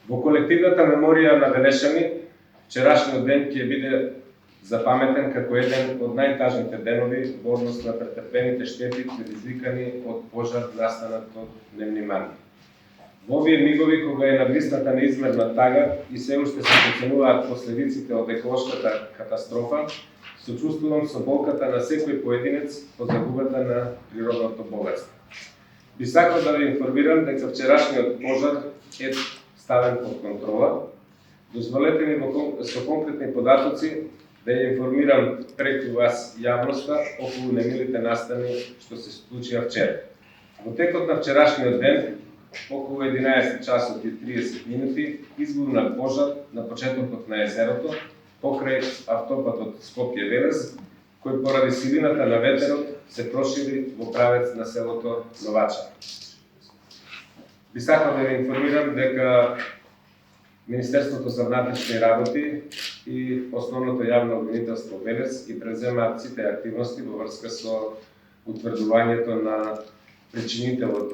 Во колективната меморија на Велешани, вчерашниот ден ќе биде запаметен како еден од најтажните денови во однос на претрпените штети предизвикани од пожар настанат од невнимание. Во овие мигови кога е надвисната неизмерна тага и се уште се проценуваат последиците од еколошката катастрофа, сочувствувам со болката на секој поединец од загубата на природното богатство. Би сакал да ви информирам дека вчерашниот пожар е ставен под контрола. Дозволете ми со конкретни податоци да ја информирам преку вас јавноста околу немилите настани што се случија вчера. Во текот на вчерашниот ден, околу 11 часот и 30 минути, избувна пожар на почетокот на езерото, покрај автопатот Скопје-Велес, кој поради силината на ветерот се прошири во правец на селото Новача. Би сакал да ви информирам дека Министерството за внатрешни работи и Основното јавно обвинителство Велес ги преземаат сите активности во врска со утврдувањето на причинителот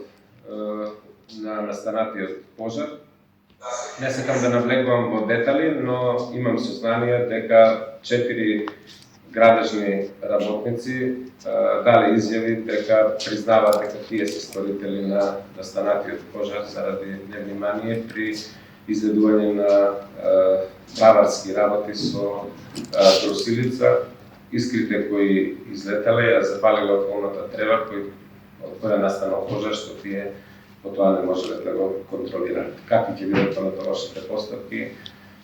на настанатиот пожар. Не сакам да навлегувам во детали, но имам сознание дека 4 градежни работници дали изјави дека признаваат дека тие се сторители на настанатиот пожар заради невнимание при изведување на браварски работи со тросилица. Искрите кои излетале ја запалиле околната трева од која настанал пожар, што тие потоа не можеле да го контролираат. Какви ќе бидат понатамошните постапки,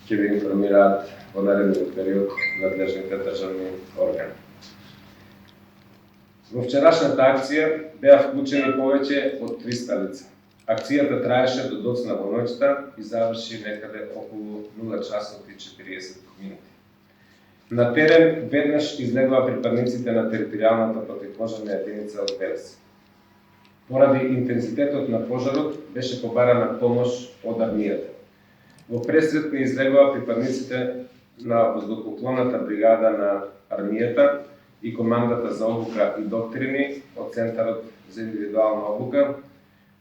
ќе ви информираат во наредниот период надлежните државни органи. Во вчерашната акција беа вклучени повеќе од 300 лица. Акцијата траеше до доцна во ноќта и заврши некаде околу 0 часот и 40 минути. На терен веднаш излегоа припадниците на територијалната противпожарна единица од Велес. Поради интензитетот на пожарот беше побарана помош од армијата. Во пресрет ни излегоа припадниците на воздухопловната бригада на армијата и командата за обука и доктрини од Центарот за индивидуална обука,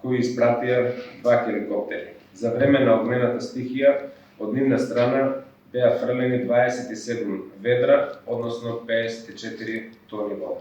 кои испратија 2 хеликоптери. За време на огнената стихија од нивна страна беа фрлени 27 ведра, односно 54 тони вода.